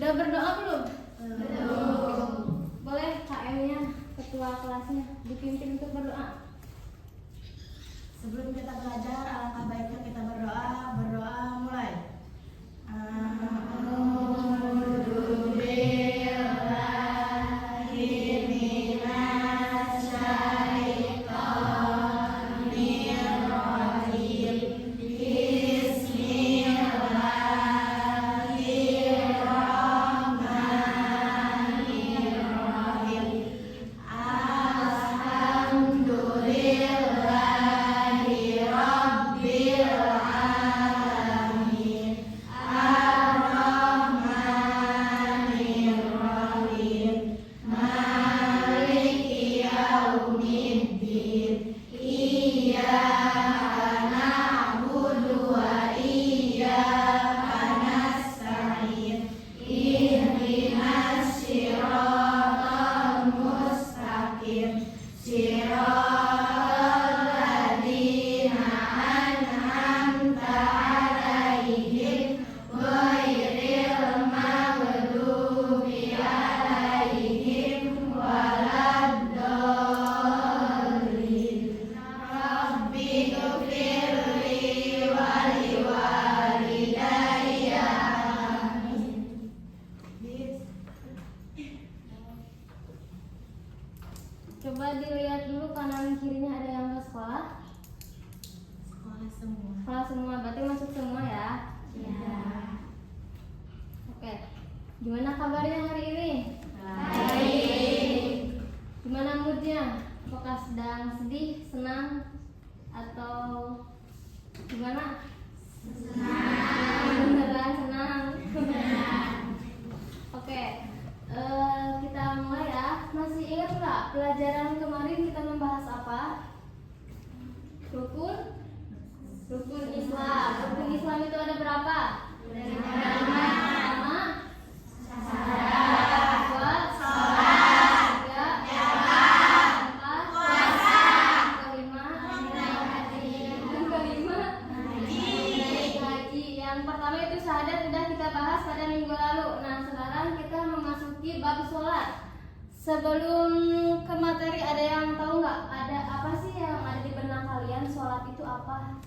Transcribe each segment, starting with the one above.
Udah berdoa belum? Belum. Boleh KM-nya, ketua kelasnya, dipimpin untuk berdoa. Sebelum kita belajar, alangkah baiknya kita berdoa. Berdoa mulai. Coba dilihat dulu kanan kirinya ada yang ke sekolah. Sekolah semua. Sekolah semua, berarti masuk semua ya? Ya. Oke. Gimana kabarnya hari ini? Baik. Gimana moodnya? Apakah sedang sedih, senang, atau gimana? Senang. Beneran senang. Oke. Kita mulai ya. Masih ingat nggak pelajaran kemarin kita membahas apa? Rukun Islam. Rukun Islam itu ada berapa? Pertama, kedua, sholat, tiga, empat, puasa, kelima, haji. Yang pertama itu syahadat sudah kita bahas pada minggu lalu. Nah, sekarang kita memasuki bab sholat. Sebelum ke materi, ada yang tahu nggak? Ada apa sih yang ada di benak kalian? Sholat itu apa?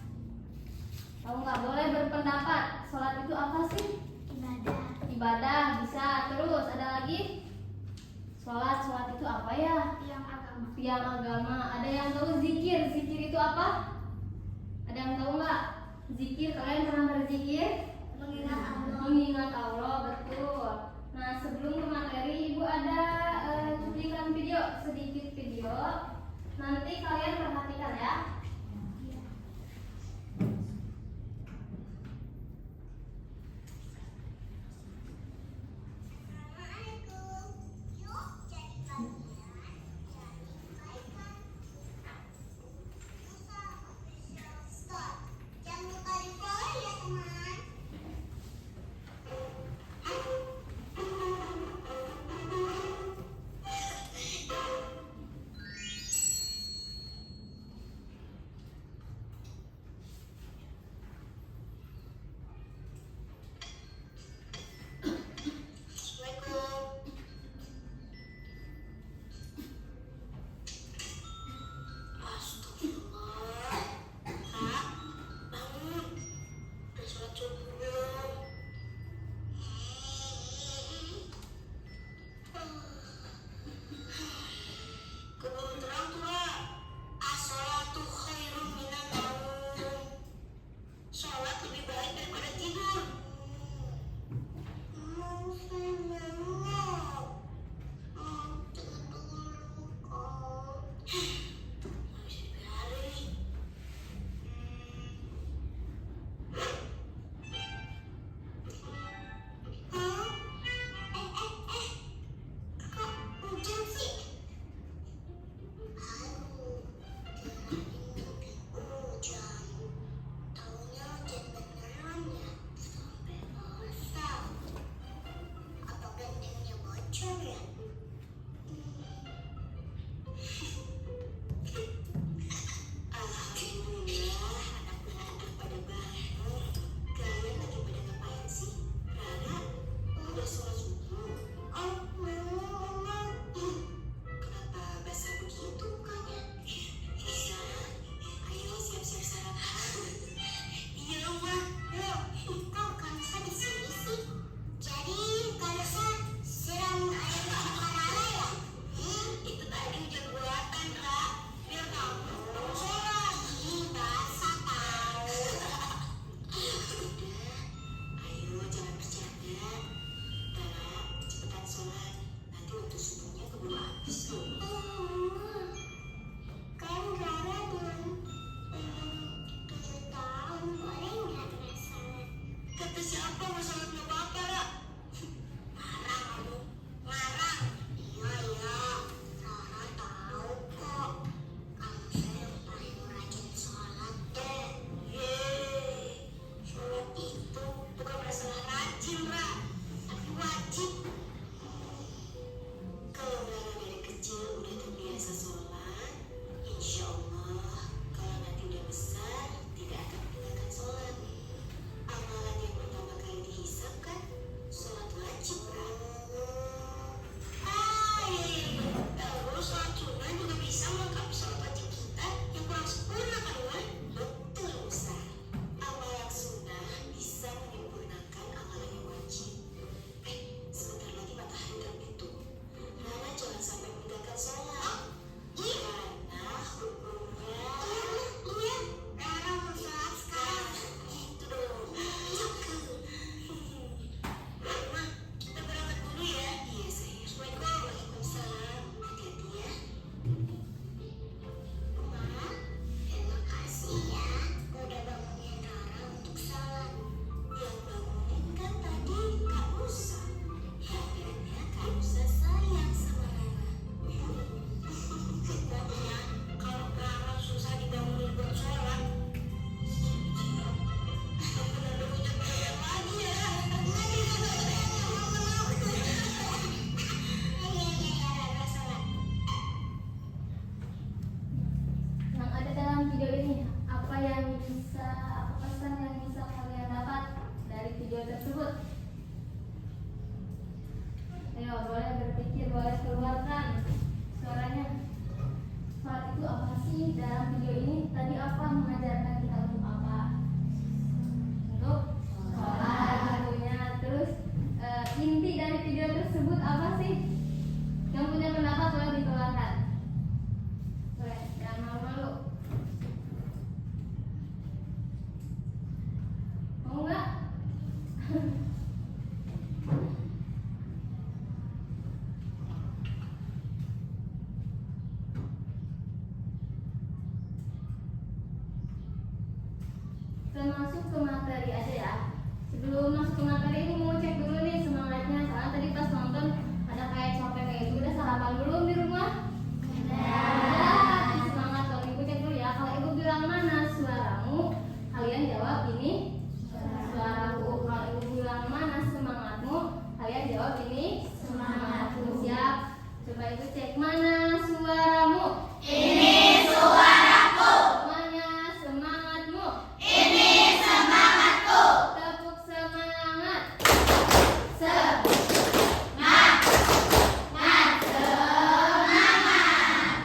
Tahu nggak? Boleh berpendapat. Sholat itu apa sih? Ibadah bisa. Terus ada lagi? Sholat itu apa ya? Tiang agama. Ada yang tahu zikir? Zikir itu apa? Ada yang tahu nggak? Zikir, kalian pernah berzikir? Mengingat Allah, betul. Nah, sebelum ke materi, Ibu ada cuplikan video, sedikit video. Nanti kalian perhatikan ya. Kata siapa mau sholat nggak apa-apa, Ra? Marah kamu, marah. Iya, Rara tahu kok. Kamu saya yang paling rajin sholat deh. Yeay, sholat itu bukan masalah rajin, Ra, tapi wajib. Kalau Rara dari kecil udah terbiasa sholat, insya Allah kalau nanti udah besar tidak akan meninggalkan sholat. Amalan yang pertama kali dihisab kan sholat wajib, Ra. Iya. Terus sholat sunnah juga bisa melengkapi sholat wajib kita yang kurang sempurna kan, Wan? Betul, Ustaz. Amal yang sunnah bisa menyempurnakan amalan yang wajib. Sebentar lagi matahari terbit tuh. Rara jangan sampai meninggalkan sholat. Karena hukumnya. Iya, Rara mau sholat sekarang. Gitu dong. Mama, kita berangkat dulu ya. Iya, sayang. Assalamualaikum. Waalaikumsalam. Hati-hati ya. Ma, terima kasih ya udah bangunin Rara untuk sholat. Yang bangunin kan tadi Kak Musa. Akhirnya Kak Musa sayang sama Rara. Pokoknya kalau Rara susah dibangunin buat sholat, bener ucap bayar lagi ya. Rara sholat. Yang ada dalam video ini, apa pesan yang bisa kalian dapat dari video tersebut? Ayo, boleh berpikir, boleh keluarkan suaranya. Sholat itu apa sih dalam video ini? Tadi apa mengajarkan kita untuk apa? Untuk sholat tentunya. Terus inti dari video tersebut apa sih? Yang punya pendapat boleh dikeluarkan. Boleh, jangan malu-malu. Mau nggak? Kita masuk ke materi aja ya. Sebelum masuk ke materi ini mau cek dulu nih semangatnya. Soalnya tadi pas nonton ada kayak capek kayak itu. Udah sarapan belum di rumah? Udah. Semangat dong, ibu cek dulu ya. Kalau ibu bilang mana suaramu, kalian jawab ini suaraku. Kalau ibu bilang mana semangatmu, kalian jawab ini semangatku. Siap? Coba ibu cek mana suaramu. Ini suaraku. Mana semangatmu. Ini semangatku. Tepuk semangat.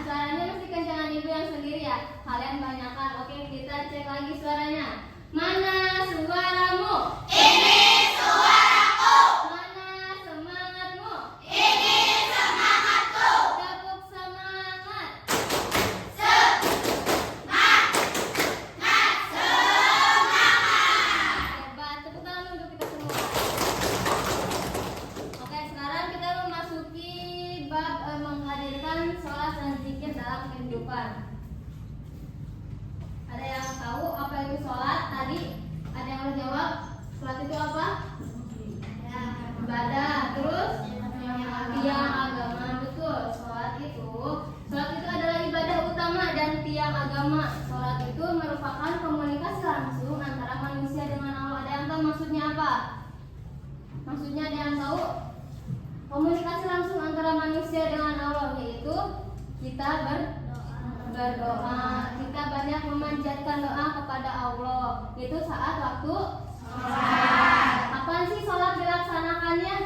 Suaranya mesti kencangan ibu yang sendiri ya. Kalian banyakkan. Oke, kita cek lagi suaranya. Mana suaramu? Ini suaraku. Mana semangatmu? Ini semangatku. Tepuk semangat. Hebat. Tepuk tangan untuk kita semua. Oke, sekarang kita memasuki bab menghadirkan sholat dan zikir dalam kehidupan. Ada yang tahu apa itu sholat? Tadi ada yang harus jawab. Sholat itu apa? Ibadah. Terus tiang agama. Betul. Sholat itu adalah ibadah utama dan tiang agama. Sholat itu merupakan komunikasi langsung antara manusia dengan Allah. Ada yang tahu maksudnya apa? Maksudnya ada yang tahu? Komunikasi langsung antara manusia dengan Allah, yaitu kita berdoa. Kita banyak memanjatkan doa kepada Allah. Itu saat waktu sholat. Kapan sih sholat dilaksanakannya?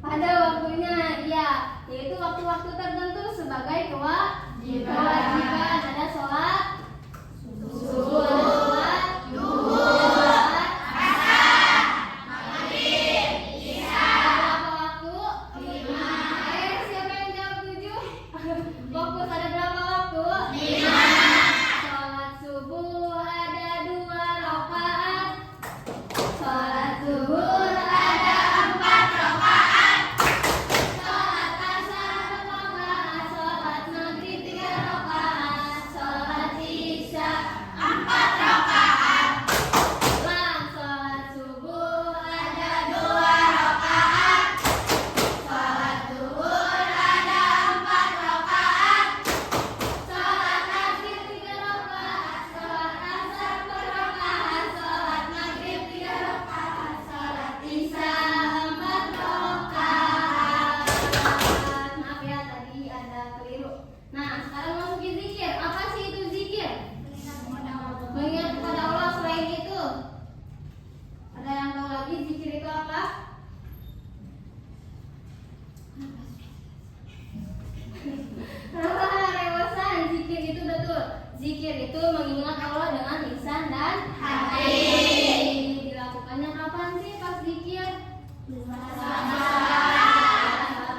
Pada waktunya, iya. Yaitu waktu-waktu tertentu sebagai kewajiban. Ada sholat subuh, ada sholat duhur, siapa yang jawab 7? Fokus, ada berapa waktu? 5. Sholat subuh ada 2 rakaat. Sholat subuh Rewasan, zikir itu betul. Zikir itu mengingat Allah dengan lisan dan hati. Dilakukannya kapan sih pas zikir?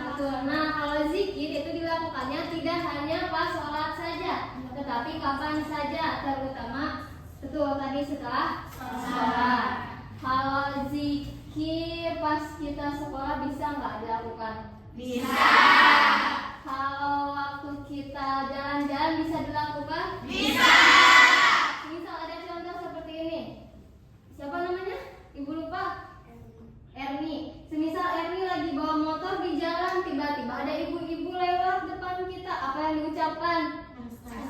Betul. Nah, kalau zikir itu dilakukannya tidak hanya pas sholat saja, tetapi kapan saja, terutama betul tadi setelah sholat. Kalau zikir pas kita sekolah bisa nggak dilakukan? Bisa. Kalau waktu kita jalan-jalan bisa dilakukan? Bisa. Misal ada contoh seperti ini. Siapa namanya? Ibu lupa? Erni. Semisal Erni lagi bawa motor di jalan, tiba-tiba ada ibu-ibu lewat depan kita. Apa yang diucapkan?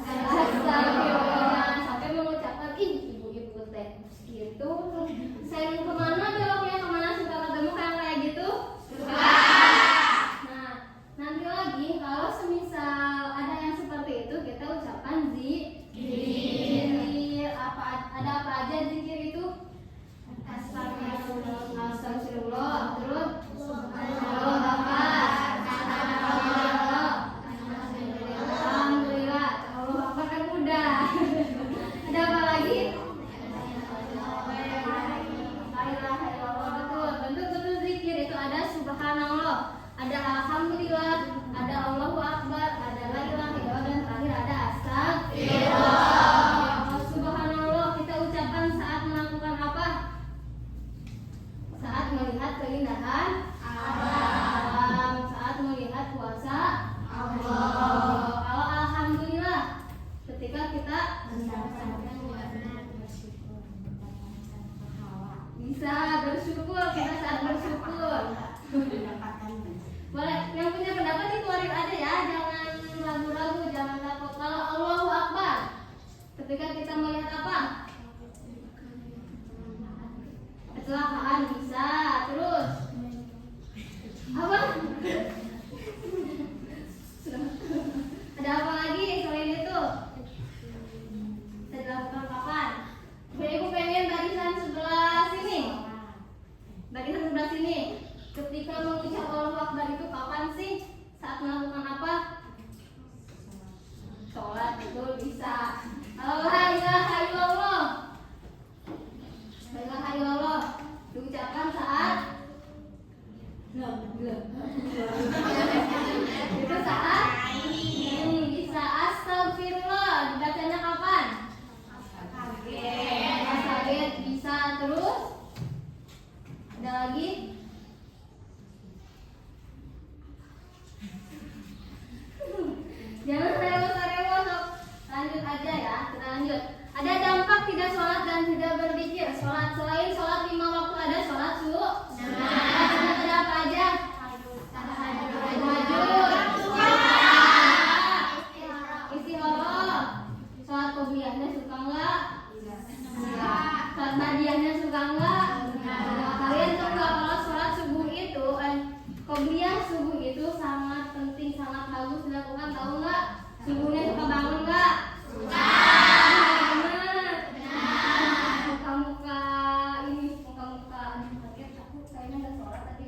Astagfirullah. Sampai mengucapkan, ih ibu-ibu teh gitu. Saya kemana beloknya, kemana suka ketemu kayak gitu? Suka. Nanti lagi kalau semisal ada yang seperti itu kita ucapkan zikir. Ada apa aja zikir itu? Astagfirullah. Terus Allahu Akbar. Alhamdulillah. Allahu Akbar kan mudah. Ada apa lagi? La ilaha illallah. Betul. Bentuk-bentuk zikir itu ada subhanallah, ada alhamdulillah, ada Allahu Akbar, ada la ilaha illallah, dan terakhir ada astagfirullah. Subhanallah kita ucapkan saat melakukan apa? Saat melihat keindahan alam, saat melihat kuasa Allah. Kalau alhamdulillah ketika kita bisa bersyukur, kita saat bersyukur. Boleh, yang punya pendapat dikeluarin aja ya, jangan ragu-ragu, jangan takut. Kalau Allahu Akbar, ketika kita melihat apa? Kecelakaan bisa, terus apa? Ada apa lagi selain itu? Bisa dilakukan kapan? Ibu pengen barisan sebelah sini. Barisan sebelah sini. Ketika mengucap Allahu Akbar itu kapan sih? Saat melakukan apa? Sholat, betul, bisa. La ilaha illallah. La ilaha illallah diucapkan saat itu saat bisa. Astagfirullah dibacanya kapan? Kaget bisa. Terus ada lagi? Jangan rewel-rewel. Lanjut aja ya, kita lanjut. Ada dampak tidak sholat dan tidak berzikir. Sholat selain sholat 5 waktu ada sholat sunnah. Ada apa aja? Istihoroh. Sholat qobliyahnya suka nggak? Sholat badiahnya suka nggak? Kalian tahu nggak kalau sholat subuh itu qobliyah subuh itu sangat penting, sangat bagus dilakukan, tahu nggak? Subuhnya suka bangun nggak? Suka. Benar. Muka-muka kaget, aku kayaknya nggak sholat tadi.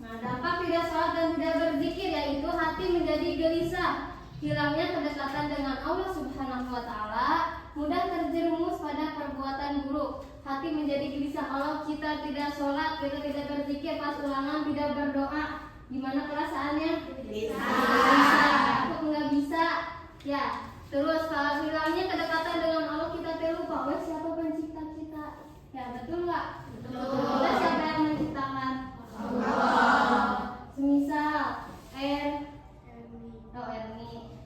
Nah, dampak tidak sholat dan tidak berzikir yaitu hati menjadi gelisah, hilangnya kedekatan dengan Allah Subhanahu wa Ta'ala, mudah terjerumus pada perbuatan buruk. Hati menjadi gelisah kalau kita tidak sholat, kita tidak berzikir, pas ulangan tidak berdoa. Gimana perasaannya? Bisa. Aku nggak bisa. Ya. Terus kalau hilangnya kedekatan dengan Allah, kita lupa, wah siapa pencipta kita? Ya betul nggak? Betul. Kita siapa yang menciptakan? Allah. Semisal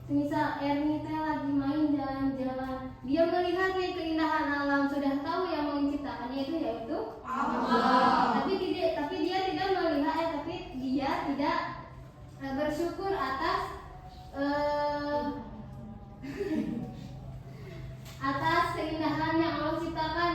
Semisal Erni teh lagi main jalan-jalan, dia melihat nih keindahan alam, sudah tahu yang menciptakannya itu yaitu Allah. Tapi dia tidak melihat, tapi dia tidak bersyukur atas atas keindahan yang Allah ciptakan.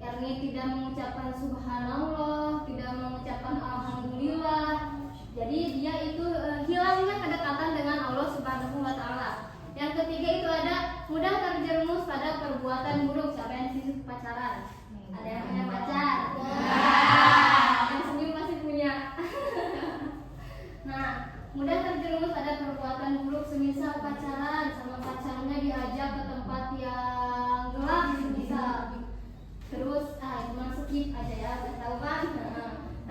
Erni tidak mengucapkan subhanallah, tidak mengucapkan alhamdulillah. Jadi dia itu hilangnya kedekatan dengan Allah Subhanahu wa Ta'ala. Yang ketiga itu ada mudah terjerumus pada perbuatan buruk. Siapa yang sibuk pacaran? Ada yang punya pacar? Yang senyum pasti punya.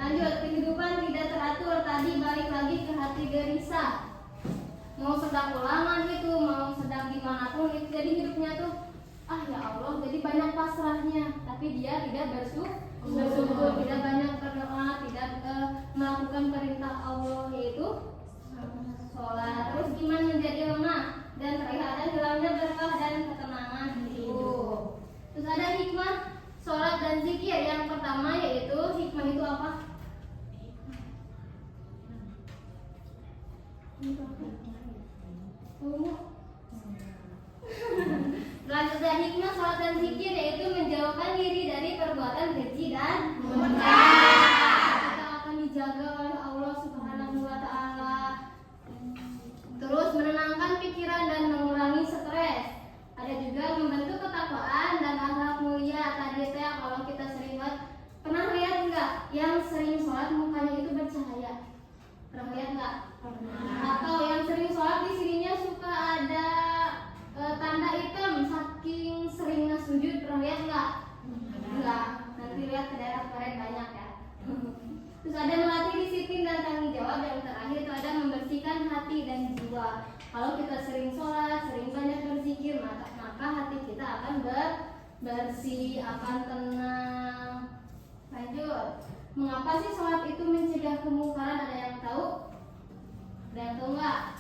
Lanjut, kehidupan tidak teratur. Tadi balik lagi ke hati gelisah. Mau sedang ulangan itu, mau sedang dimanapun itu, jadi hidupnya tuh ya Allah, jadi banyak pasrahnya, tapi dia tidak bersyukur, tidak banyak berdoa, tidak melakukan perintah Allah, yaitu sholat. Terus iman menjadi lemah dan terlihat hilangnya berkah dan ketenangan hidup. Terus ada hikmah sholat dan zikir. Yang pertama yaitu hikmah itu apa? Selanjutnya hikmah sholat dan zikir yaitu menjauhkan diri dari perbuatan keji dan mungkar. Kita akan dijaga oleh Allah Subhanahu wa Ta'ala. Terus menenangkan pikiran dan mengurangi stres. Ada juga membentuk ketakwaan dan akhlak mulia. Tadi kalau kita sering lihat, pernah lihat enggak yang sering sholat mukanya itu bercahaya? Pernah lihat enggak? Atau yang sering sholat di sininya suka ada tanda hitam saking seringnya sujud, pernah lihat enggak? Enggak. Nanti lihat ke daerah kemarin banyak ya. Terus ada melatih disiplin dan tanggung jawab. Yang terakhir itu ada membersihkan hati dan jiwa. Kalau kita sering sholat, sering banyak berzikir, maka hati kita akan bersih, akan tenang. Lanjut. Mengapa sih sholat itu mencegah kemungkaran? Ada yang tahu? Ada yang tahu nggak?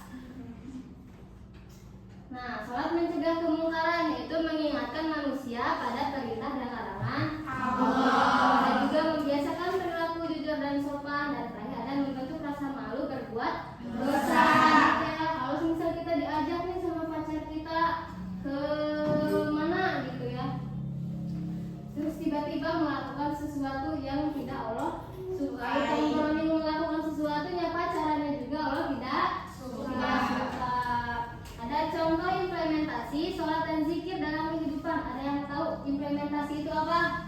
Nah, sholat mencegah kemungkaran yaitu mengingatkan manusia pada perintah dan larangan Allah. Dan juga membiasakan perilaku jujur dan sopan. Dan terakhir ada membentuk rasa malu berbuat dosa. Ya, kalau misal kita diajak nih sama pacar kita ke mana gitu ya, terus tiba-tiba melakukan sesuatu yang tidak Allah sukai. Kalau berani melakukan sesuatu yang pacarannya juga Allah tidak suka. Ada contoh implementasi sholat dan zikir dalam kehidupan. Ada yang tahu implementasi itu apa?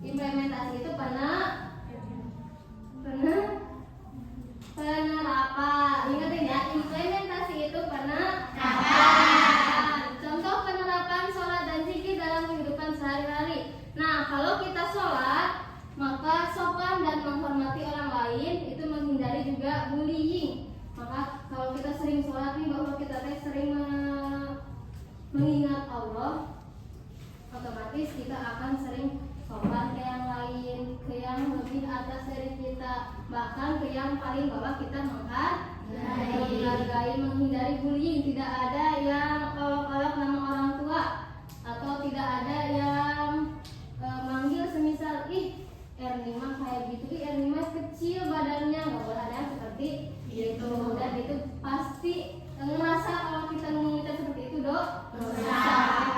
Implementasi itu penerapan. Ingatin ya, implementasi itu penerapan. Contoh penerapan sholat dan zikir dalam kehidupan sehari-hari. Nah, kalau kita sholat, maka sopan dan menghormati orang lain, itu menghindari juga bullying. Maka kalau kita sering sholat nih, bahwa kita sering mengingat Allah, otomatis kita akan sering sopan ke yang lain, ke yang lebih atas dari kita, bahkan ke yang paling bawah kita menghargai, menghindari bullying. Tidak ada yang olok-olok nama orang tua, atau tidak ada yang manggil semisal Erni mah kayak gitu, Erni mah kecil badannya, nggak boleh ada yang seperti itu. Dan itu pasti ngerasa kalau kita mengucap seperti itu dosa.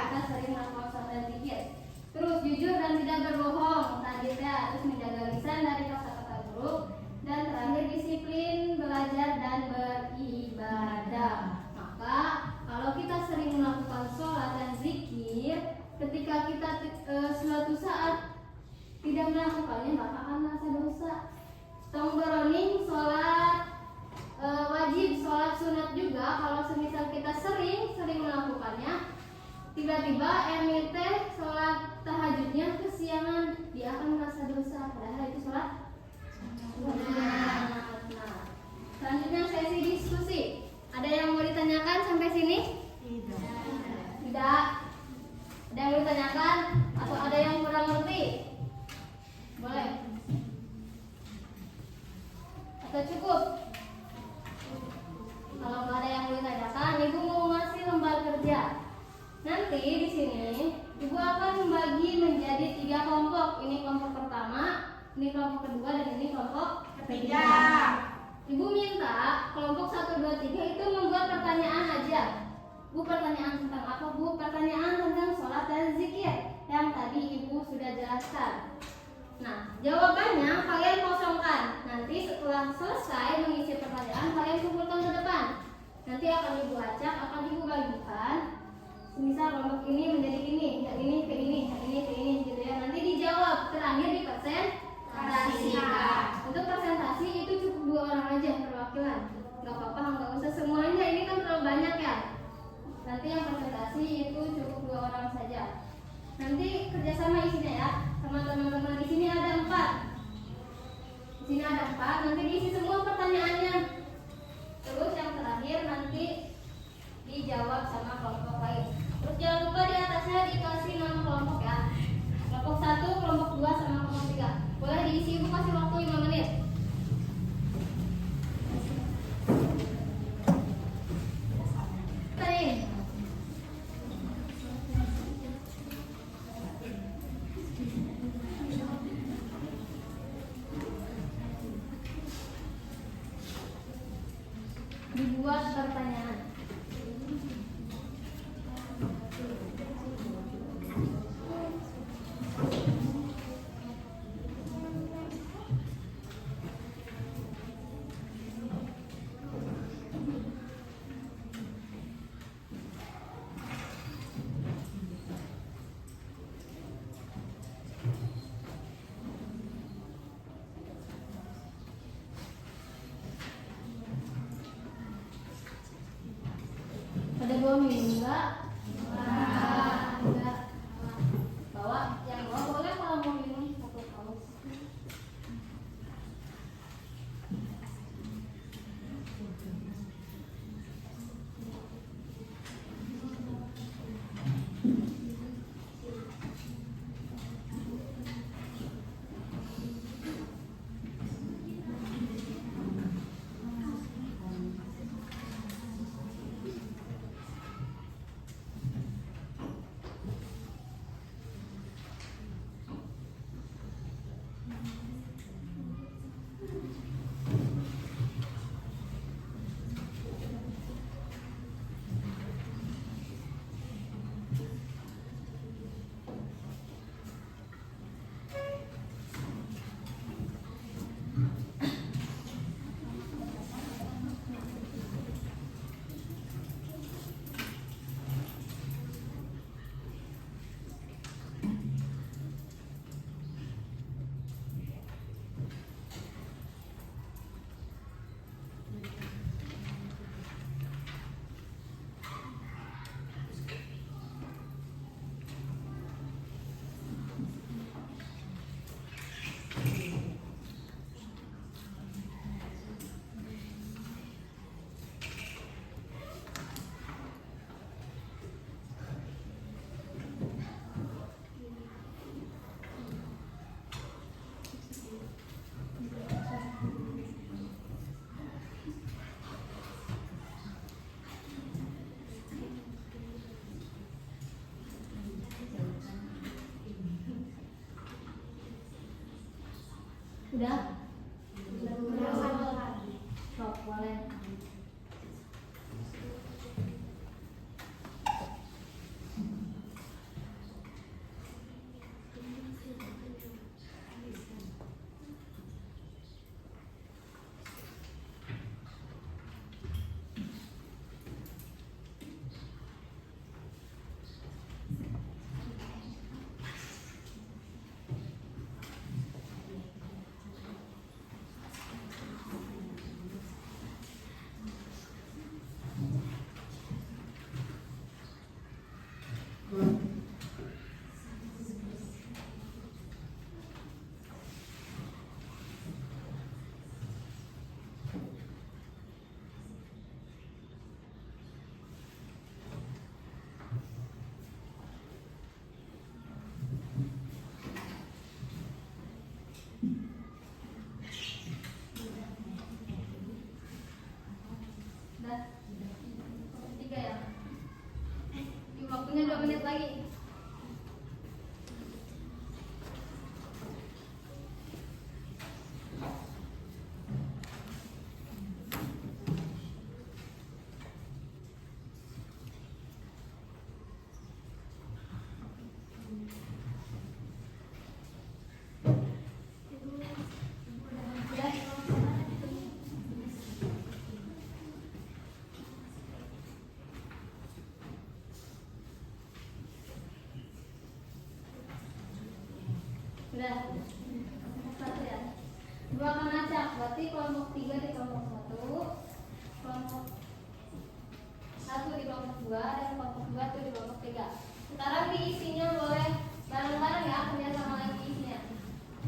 Kita sering melakukan sholat dan zikir. Terus jujur dan tidak berbohong. Tadi terus menjaga lisan dari kata-kata buruk. Dan terakhir disiplin belajar dan beribadah. Maka kalau kita sering melakukan sholat dan zikir, ketika kita suatu saat tidak melakukannya, maka akan merasa dosa. Tonggroning sholat wajib, sholat sunat juga. Kalau semisal kita sering melakukannya, tiba-tiba emite sholat tahajudnya kesiangan, dia akan merasa dosa. Padahal itu sholat sunat. Nah, selanjutnya sesi diskusi. Ada yang mau ditanyakan sampai sini? Tidak. Ada yang mau ditanyakan atau ada yang kurang ngerti? Boleh? Atau cukup? Kalau nggak ada yang mau ditanyakan, Ibu mau ngasih lembar kerja. Nanti di sini Ibu akan membagi menjadi 3 kelompok. Ini kelompok pertama, ini kelompok kedua, dan ini kelompok ketiga. Ibu minta kelompok 1, 2, 3 itu membuat pertanyaan aja. Bu, pertanyaan tentang apa, Bu? Pertanyaan tentang sholat dan zikir yang tadi Ibu sudah jelaskan. Nah, jawabannya kalian kosongkan. Nanti setelah selesai mengisi pertanyaan, kalian kumpulkan ke depan. Nanti akan Ibu acak, akan Ibu bagikan. Misal kelompok ini menjadi ini, yang ini ke ini, yang ini ke ini, gitu ya. Nanti dijawab, terakhir dipresentasikan. Untuk presentasi itu cukup 2 orang aja perwakilan. Gak apa-apa, nggak usah semuanya. Ini kan terlalu banyak ya. Nanti yang presentasi itu cukup 2 orang saja. Nanti kerjasama isinya ya, sama teman-teman di sini ada 4. membuat pertanyaan. Ada bom enggak? Enggak. Bawa, yang bawa boleh kalau mau minum satu paus. Udah? Sok, boleh. Udah? Tiga ya? Waktunya 2 menit lagi. Udah? Satu ya? 2 akan acak, berarti kelompok 3 di kelompok 1, kelompok 1 di kelompok 2, dan kelompok 2 itu di kelompok 3. Sekarang diisinya boleh bareng-bareng ya, kerjasama lagi isinya.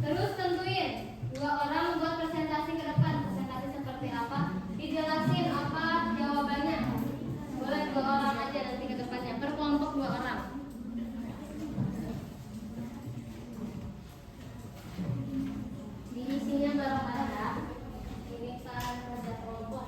Terus tentuin 2 orang membuat presentasi ke depan. Presentasi seperti apa? Dijelasin apa jawabannya. Boleh 2 orang aja nanti ke depannya, per kelompok 2 orang. Diisinya bareng-bareng ya. Ini kan kerja kelompok.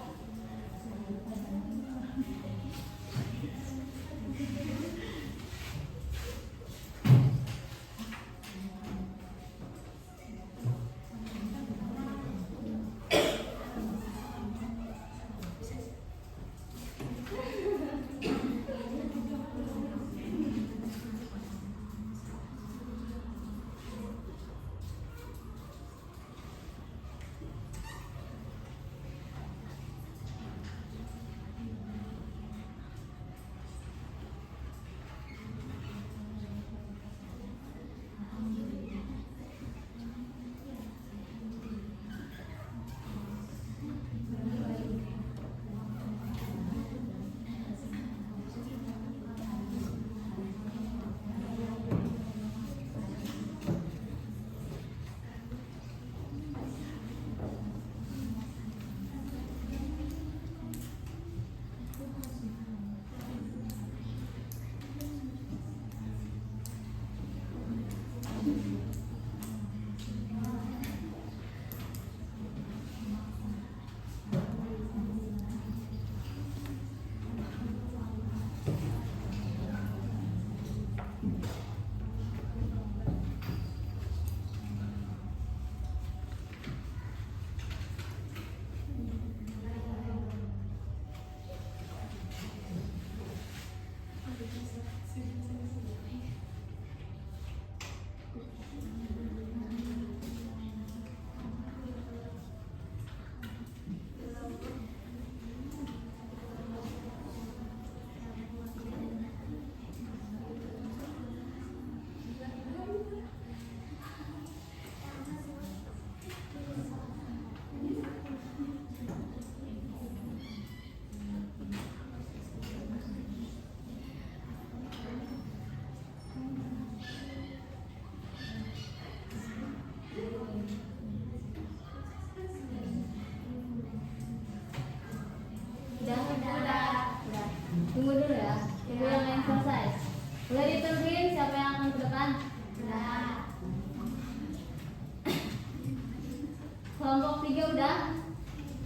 Kelompok 3 udah?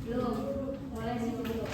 Belum. Boleh situ dulu.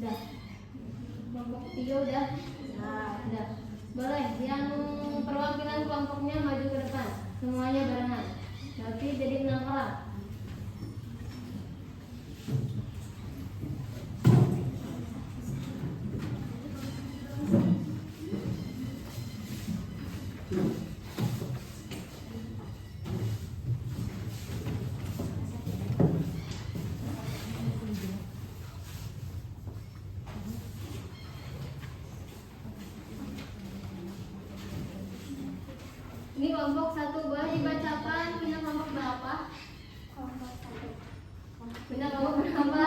Udah. Kelompok 3 udah? Udah. Boleh, yang perwakilan kelompoknya maju ke depan. Semuanya barengan. Berarti jadi 6 orang. Ini kelompok 1, boleh dibacakan pindah kelompok berapa? Pindah kelompok berapa?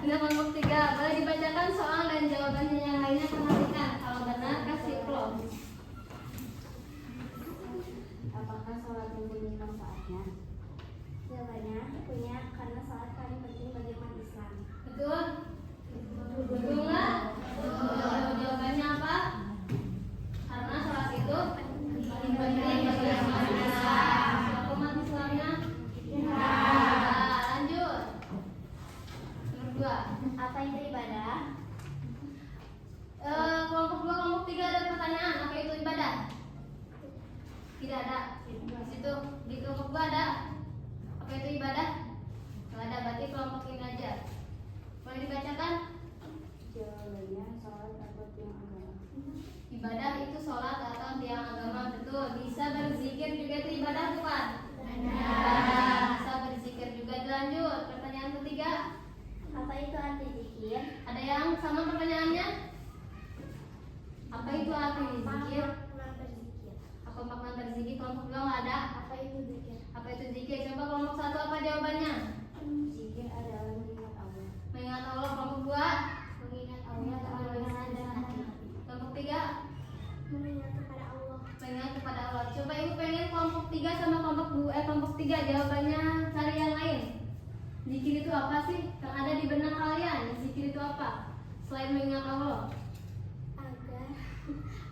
Pindah kelompok 3. Boleh dibacakan soal dan jawabannya yang lainnya, perhatikan. Kalau benar kasih plus. Apakah sholat mempunyai manfaatnya? Jawabannya punya, karena sholat paling penting bagi umat Islam. Betul? Betul nggak? Betul. Jawabannya apa? Karena sholat itu paling penting bagi umat Islam. Siapa umat Islamnya? Nah, lanjut. Nomor 2. Apa itu ibadah? Kelompok 2, kelompok 3 ada pertanyaan. Apa itu ibadah? Tidak ada. Di situ di kelompok 2 ada. Apa itu ibadah? Nggak ada. Berarti kelompok ini aja. Boleh dibacakan? Jawabannya sholat atau tiang agama. Ibadah itu sholat atau tiang agama. Betul. Bisa berzikir juga itu ibadah bukan? Bisa berzikir juga. Lanjut. Pertanyaan ketiga. Apa itu arti zikir? Ada yang sama pertanyaannya? Apa itu arti zikir? Makna berzikir. Apa makna berzikir? Kelompok 2 nggak ada. Apa itu zikir? Apa itu zikir? Coba kelompok 1 apa jawabannya? Zikir adalah mengingat Allah. Mengingat Allah. Kelompok 2. Mengingat Allah dalam lisan dan hati. Kelompok 3. Mengingat kepada Allah. Mengingat kepada Allah. Coba ibu pengen kelompok 3 sama kelompok 3 jawabannya cari yang lain. Zikir itu apa sih? Yang ada di benak kalian. Zikir itu apa? Selain mengingat Allah. Agar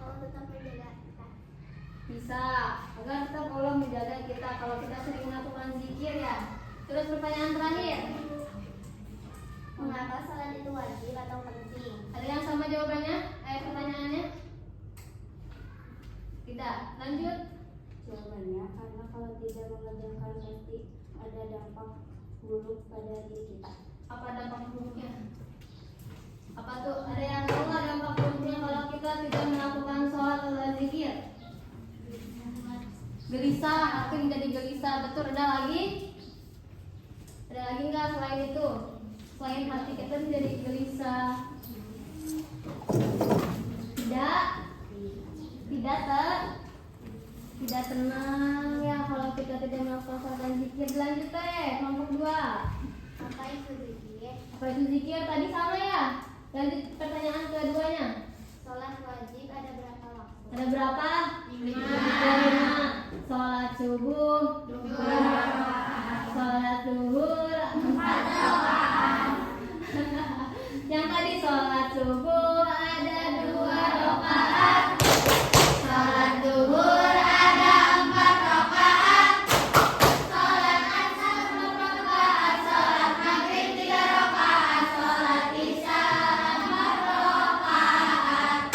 Allah tetap menjaga kita. Bisa. Agar tetap Allah menjaga kita. Kalau kita sering melakukan zikir ya. Terus pertanyaan terakhir. Mengapa sholat itu wajib atau penting? Ada yang sama jawabannya? Pertanyaannya? Tidak. Lanjut. Jawabannya karena kalau tidak mengerjakan pasti ada dampak buruk pada diri kita. Apa dampak buruknya? Apa tuh? Ada yang tahu nggak dampak buruknya kalau kita tidak melakukan sholat atau zikir? Gelisah, hati menjadi gelisah. Betul. Ada lagi? Ada lagi nggak selain itu? Selain hati kita menjadi gelisah. Tidak. Tidak tidak tenang ya kalau kita tidak melakukan sholat dan zikir. Lanjut kelompok 2. Apa itu zikir? Apa itu zikir? Tadi sama ya. Lanjut pertanyaan keduanya. Sholat wajib ada berapa waktu? Ada berapa? 5. Sholat subuh 2. Sholat zuhur 4. Yang tadi sholat subuh ada 2 rakaat. Sholat zuhur ada 4 rakaat. Sholat asar 6 rakaat. Sholat maghrib 3 rakaat. Sholat isya 4 rakaat.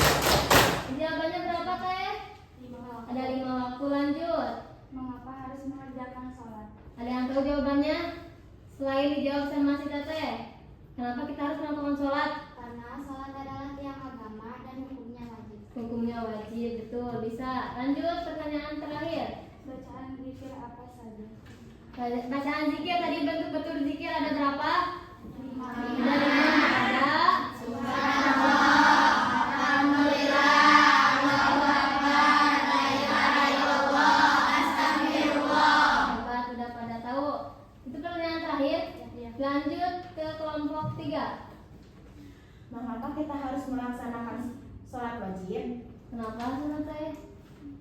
Jawabannya berapa teh? 5 waktu. Ada 5 waktu. Lanjut. Mengapa harus mengerjakan sholat? Ada yang tahu jawabannya? Selain dijawab sama si Teteh, kenapa kita harus melakukan sholat? Karena sholat adalah tiang agama dan hukumnya wajib. Hukumnya wajib, betul. Bisa. Lanjut pertanyaan terakhir. Bacaan zikir apa saja? Bacaan zikir tadi bentuk-bentuk zikir ada berapa? 5. Ada 5. Ada hebat, udah pada tahu. Itu pertanyaan terakhir. Lanjut ke kelompok 3. Mengapa kita harus melaksanakan sholat wajib? Kenapa sholat teh?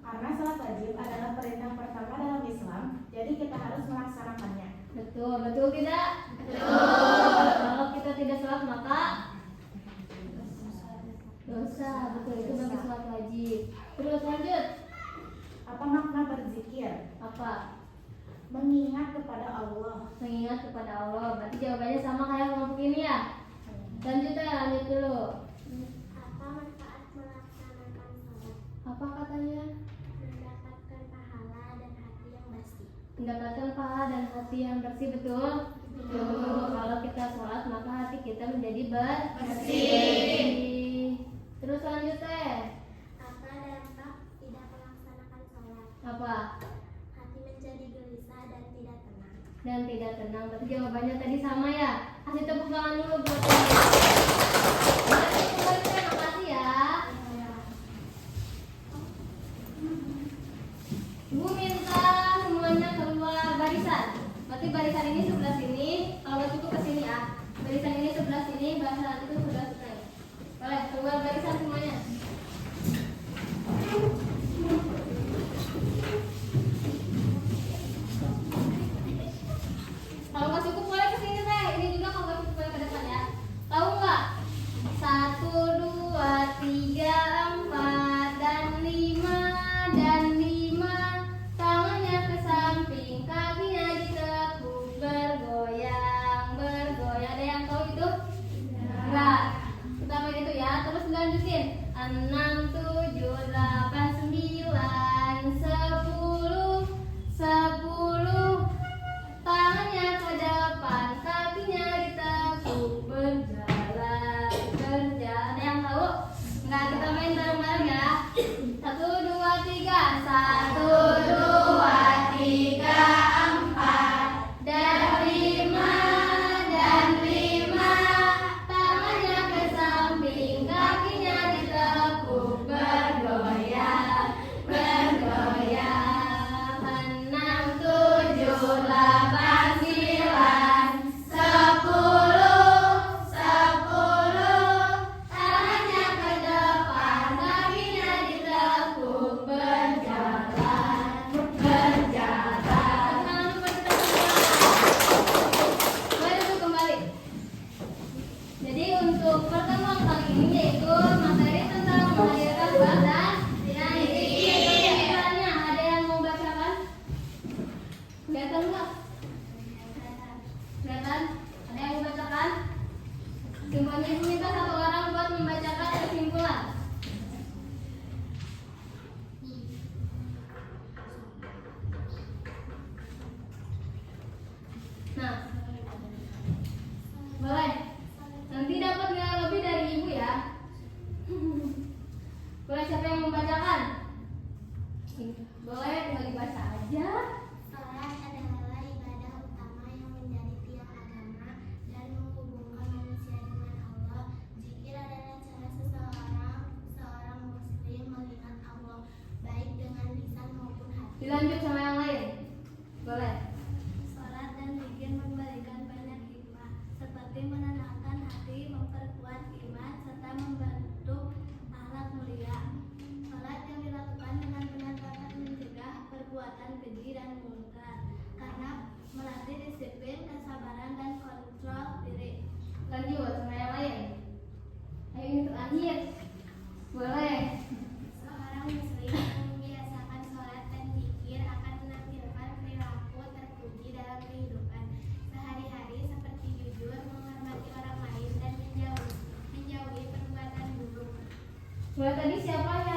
Karena sholat wajib adalah perintah pertama dalam Islam, jadi kita harus melaksanakannya. Betul, betul tidak? Betul. Kalau kita tidak sholat maka dosa. Betul, itu bagi sholat wajib. Terus lanjut. Apa makna berzikir? Apa? Mengingat kepada Allah. Mengingat kepada Allah. Berarti jawabannya sama kayak kelompok ini ya. Lanjut ya, lanjut dulu. Apa manfaat melaksanakan sholat? Apa katanya? Mendapatkan pahala dan hati yang bersih. Mendapatkan pahala dan hati yang bersih, betul? Betul. Kalau kita sholat maka hati kita menjadi bersih. Terus lanjut teh. Apa dampak tidak melaksanakan sholat? Apa? Hati menjadi gelisah dan tidak tenang. Dan tidak tenang. Berarti jawabannya tadi sama ya. Kasih tepuk tangan dulu buat terima kasih ya. Ibu minta semuanya keluar barisan. Berarti barisan ini sebelah sini. Kalau nggak cukup ke sini ya. Barisan ini sebelah sini, barisan itu sebelah sini. Boleh keluar barisan semuanya. Kalau nggak cukup boleh ke sini teh. Ini juga kalau nggak cukup boleh ke depan ya. Tahu nggak? 1, 2, 3, 4 dan 5 dan 5. Tangannya ke samping, kakinya ditekuk, bergoyang, bergoyang. Ada yang tahu itu? Enggak. Kita main itu ya. Terus lanjutin. 6, 7, 8, 9, 10, 10. Tangannya ke depan, kakinya ditekuk, berjalan, berjalan. Ada yang tahu? Enggak, kita main bareng-bareng ya. 1, 2, 3. 1, 2, 3, 4 dan 5 dan 5. Tangannya ke samping, kakinya ditekuk, bergoyang, bergoyang. 6, 7, 8, 9, 10, 10. Tangannya ke depan, kakinya ditekuk, berjalan, berjalan. Mari duduk kembali. Jadi untuk pertemuan kali ini yaitu materi tentang menghadirkan badan dan zikir. Ada yang mau bacakan? Kelihatan nggak? Kelihatan? Ada yang mau bacakan? Semuanya minta 1 orang buat membacakan kesimpulan. Nah, boleh. Nanti dapat nilai lebih dari ibu ya. Boleh, siapa yang membacakan? Boleh, tinggal dibaca aja. Sholat adalah ibadah utama yang menjadi tiang agama dan menghubungkan manusia dengan Allah. Zikir adalah cara seorang muslim melihat Allah baik dengan lisan maupun Dilanjut sama yang lain. Boleh. Salat dan zikir memberikan banyak hikmah, seperti menenangkan hati, memperkuat iman, serta membentuk akhlak mulia. Salat yang dilakukan dengan benar dapat mencegah perbuatan keji dan mungkar, karena melatih disiplin, kesabaran, dan kontrol diri. Lanjut sama yang lain. Ayo ini terakhir. Boleh. Seorang muslim yang membiasakan sholat dan zikir akan menampilkan perilaku terpuji dalam kehidupan sehari-hari, seperti jujur, menghormati orang lain, dan menjauhi perbuatan buruk. Boleh tadi siapa